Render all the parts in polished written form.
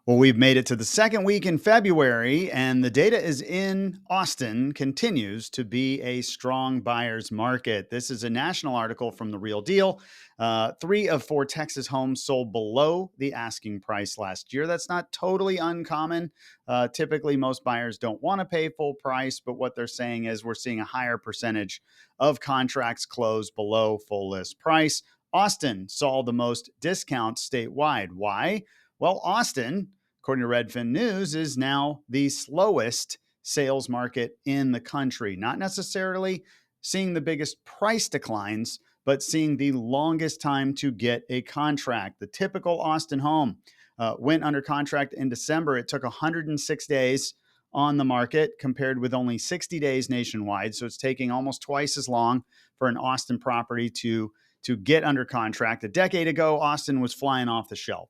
Well, we've made it to the second week in February, and the data is in. Austin continues to be a strong buyer's market. This is a national article from The Real Deal. 3 of 4 Texas homes sold below the asking price last year. That's not totally uncommon. Typically, most buyers don't want to pay full price, but what they're saying is we're seeing a higher percentage of contracts close below full list price. Austin saw the most discounts statewide. Why? Well, Austin, according to Redfin News, is now the slowest sales market in the country. Not necessarily seeing the biggest price declines, but seeing the longest time to get a contract. The typical Austin home went under contract in December. It took 106 days on the market compared with only 60 days nationwide. So it's taking almost twice as long for an Austin property to get under contract. A decade ago, Austin was flying off the shelf.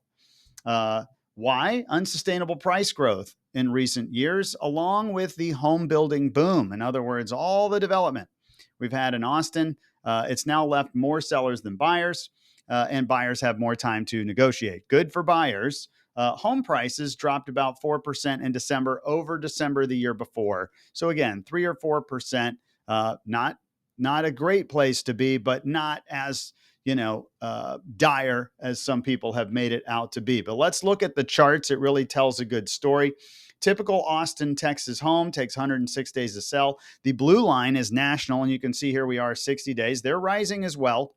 Why? Unsustainable price growth in recent years, along with the home building boom. In other words, all the development we've had in Austin, it's now left more sellers than buyers, and buyers have more time to negotiate. Good for buyers. Home prices dropped about 4% in December over December the year before. So again, 3 or 4%, not a great place to be, but not as dire as some people have made it out to be. But let's look at the charts. It really tells a good story. Typical Austin, Texas home takes 106 days to sell. The blue line is national, and you can see here we are 60 days. They're rising as well.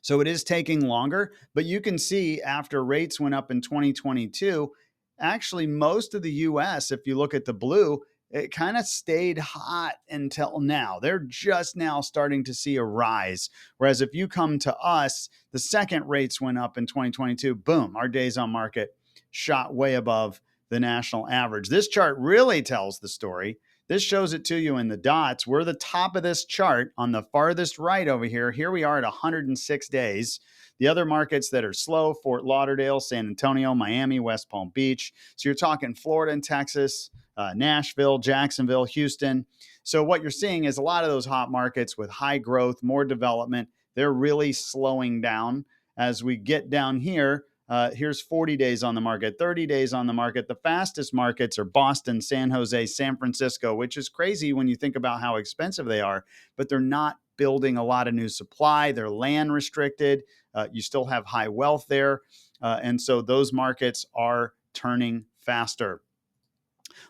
So it is taking longer, but you can see after rates went up in 2022, actually most of the US, if you look at the blue, it kind of stayed hot until now. They're just now starting to see a rise. Whereas if you come to us, the second rates went up in 2022, boom, our days on market shot way above the national average. This chart really tells the story. This shows it to you in the dots. We're the top of this chart on the farthest right over here. Here we are at 106 days. The other markets that are slow, Fort Lauderdale, San Antonio, Miami, West Palm Beach. So you're talking Florida and Texas, Nashville, Jacksonville, Houston. So what you're seeing is a lot of those hot markets with high growth, more development, they're really slowing down. As we get down here, here's 40 days on the market, 30 days on the market. The fastest markets are Boston, San Jose, San Francisco, which is crazy when you think about how expensive they are, but they're not building a lot of new supply. They're land restricted. You still have high wealth there. And so those markets are turning faster.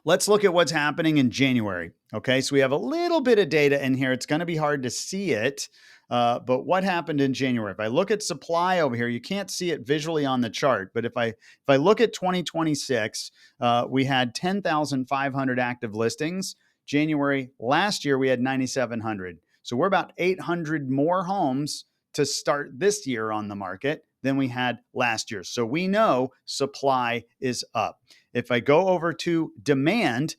Let's look at what's happening in January. Okay, so we have a little bit of data in here. It's going to be hard to see it, but what happened in January? If I look at supply over here, you can't see it visually on the chart, but if I look at 2026, we had 10,500 active listings. January last year, we had 9,700. So we're about 800 more homes to start this year on the market than we had last year. So we know supply is up. If I go over to demand,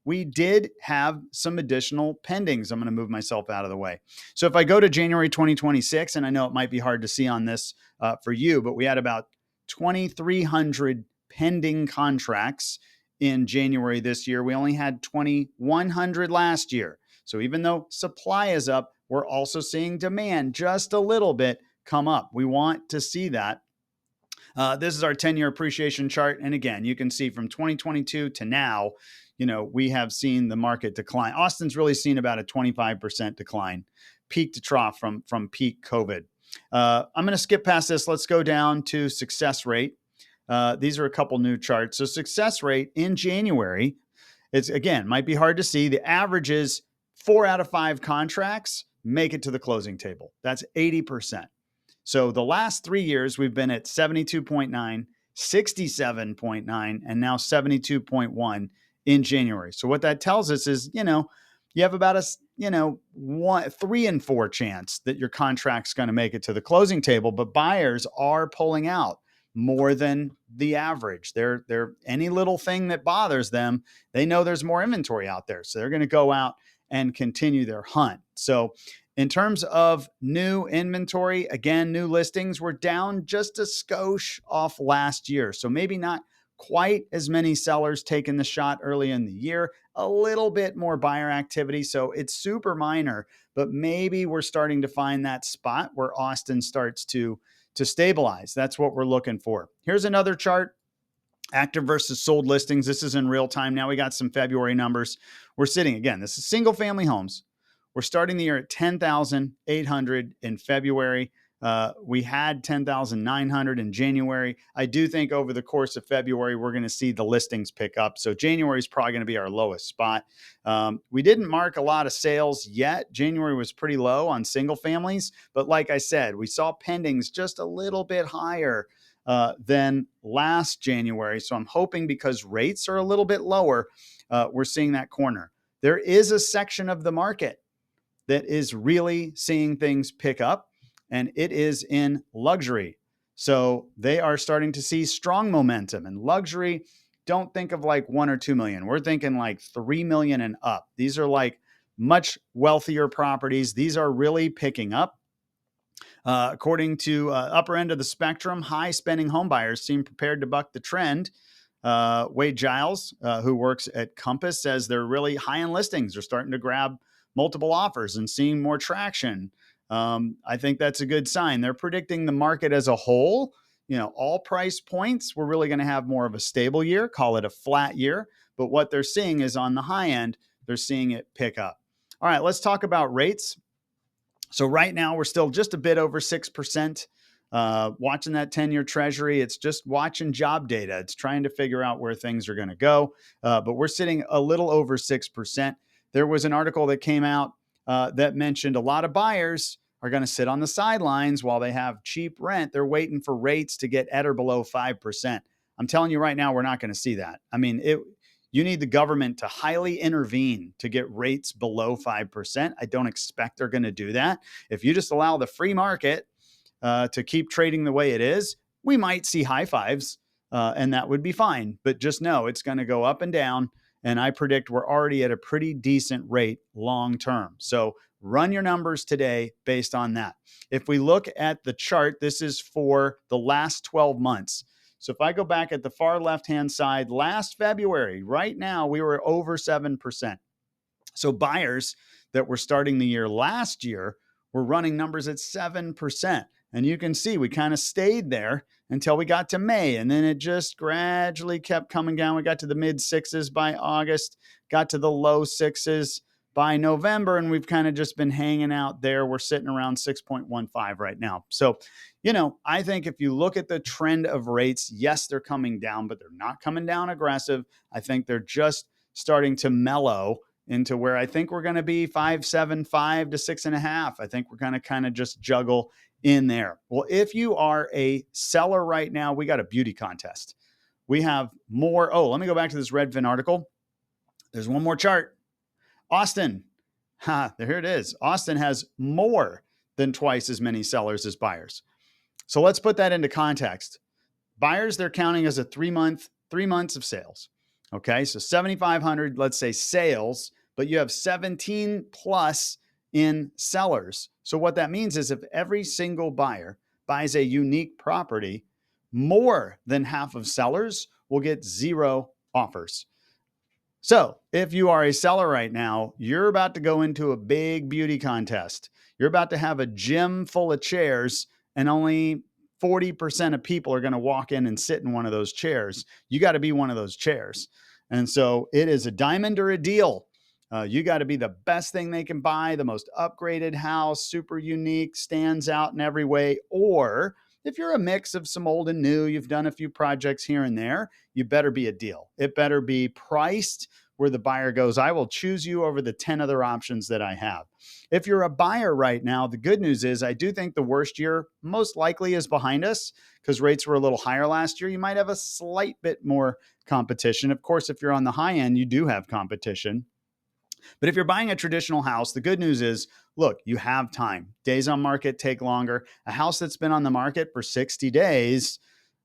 we did have some additional pendings. I'm going to move myself out of the way. So if I go to January 2026, and I know it might be hard to see on this for you, but we had about 2,300 pending contracts in January this year. We only had 2,100 last year. So even though supply is up, we're also seeing demand just a little bit come up. We want to see that. This is our 10-year appreciation chart. And again, you can see from 2022 to now, we have seen the market decline. Austin's really seen about a 25% decline, peak to trough from peak COVID. I'm going to skip past this. Let's go down to success rate. These are a couple new charts. So success rate in January, it's again, might be hard to see. The average is 4 out of 5 contracts make it to the closing table. That's 80%. So the last 3 years, we've been at 72.9, 67.9, and now 72.1 in January. So what that tells us is, you have about a 3 in 4 chance that your contract's going to make it to the closing table, but buyers are pulling out more than the average. They're any little thing that bothers them, they know there's more inventory out there. So they're going to go out and continue their hunt. So in terms of new inventory, again, new listings were down just a skosh off last year. So maybe not quite as many sellers taking the shot early in the year, a little bit more buyer activity. So it's super minor, but maybe we're starting to find that spot where Austin starts to stabilize. That's what we're looking for. Here's another chart. Active versus sold listings. This is in real time. Now we got some February numbers. We're sitting, again, this is single family homes. We're starting the year at 10,800 in February. We had 10,900 in January. I do think over the course of February, we're going to see the listings pick up. So January is probably going to be our lowest spot. We didn't mark a lot of sales yet. January was pretty low on single families. But like I said, we saw pendings just a little bit higher than last January. So I'm hoping because rates are a little bit lower, we're seeing that corner. There is a section of the market that is really seeing things pick up, and it is in luxury. So they are starting to see strong momentum. And luxury, don't think of like 1 or 2 million. We're thinking like 3 million and up. These are like much wealthier properties. These are really picking up. According to upper end of the spectrum, high spending home buyers seem prepared to buck the trend. Wade Giles, who works at Compass, says they're really high end listings. They're starting to grab multiple offers and seeing more traction. I think that's a good sign. They're predicting the market as a whole, all price points, we're really going to have more of a stable year, call it a flat year. But what they're seeing is on the high end, they're seeing it pick up. All right, let's talk about rates. So right now we're still just a bit over 6%. Watching that 10-year treasury, it's just watching job data. It's trying to figure out where things are going to go. But we're sitting a little over 6%. There was an article that came out that mentioned a lot of buyers are going to sit on the sidelines while they have cheap rent. They're waiting for rates to get at or below 5%. I'm telling you right now, we're not going to see that. I mean, you need the government to highly intervene to get rates below 5%. I don't expect they're going to do that. If you just allow the free market to keep trading the way it is, we might see high fives, and that would be fine. But just know it's going to go up and down. And I predict we're already at a pretty decent rate long term. So run your numbers today based on that. If we look at the chart, this is for the last 12 months. So if I go back at the far left-hand side, last February, right now, we were over 7%. So buyers that were starting the year last year were running numbers at 7%. And you can see we kind of stayed there until we got to May. And then it just gradually kept coming down. We got to the mid sixes by August, got to the low sixes by November, and we've kind of just been hanging out there. We're sitting around 6.15 right now. So, I think if you look at the trend of rates, yes, they're coming down, but they're not coming down aggressive. I think they're just starting to mellow into where I think we're going to be 5.75 to 6.5. I think we're going to kind of just juggle in there. Well, if you are a seller right now, we got a beauty contest. We have more. Oh, let me go back to this Redfin article. There's one more chart. Austin. Here it is. Austin has more than twice as many sellers as buyers. So let's put that into context. Buyers, they're counting as a 3 months of sales. Okay, so 7,500, let's say sales, but you have 17 plus in sellers. So what that means is if every single buyer buys a unique property, more than half of sellers will get 0 offers. So if you are a seller right now, you're about to go into a big beauty contest. You're about to have a gym full of chairs and only 40% of people are going to walk in and sit in one of those chairs. You got to be one of those chairs. And so it is a diamond or a deal. You got to be the best thing they can buy, the most upgraded house, super unique, stands out in every way. Or if you're a mix of some old and new, you've done a few projects here and there, you better be a deal. It better be priced where the buyer goes, I will choose you over the 10 other options that I have. If you're a buyer right now, the good news is I do think the worst year most likely is behind us because rates were a little higher last year. You might have a slight bit more competition. Of course, if you're on the high end, you do have competition. But if you're buying a traditional house, the good news is, look, you have time. Days on market take longer. A house that's been on the market for 60 days,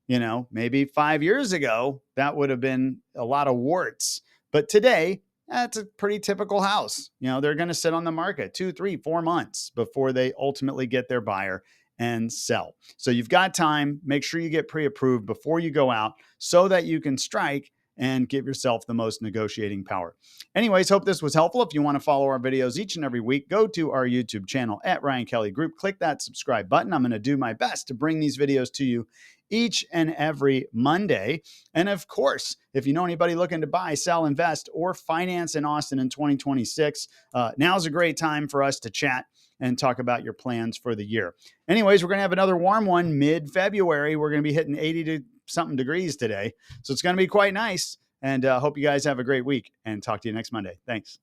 maybe 5 years ago, that would have been a lot of warts. But today, that's a pretty typical house. They're going to sit on the market 2, 3, 4 months before they ultimately get their buyer and sell. So you've got time. Make sure you get pre-approved before you go out so that you can strike and give yourself the most negotiating power. Anyways, hope this was helpful. If you want to follow our videos each and every week, go to our YouTube channel at Ryan Kelly Group. Click that subscribe button. I'm going to do my best to bring these videos to you each and every Monday. And of course, if you know anybody looking to buy, sell, invest, or finance in Austin in 2026, now's a great time for us to chat and talk about your plans for the year. Anyways, we're going to have another warm one mid-February. We're going to be hitting 80 to something degrees today. So it's going to be quite nice. And hope you guys have a great week, and talk to you next Monday. Thanks.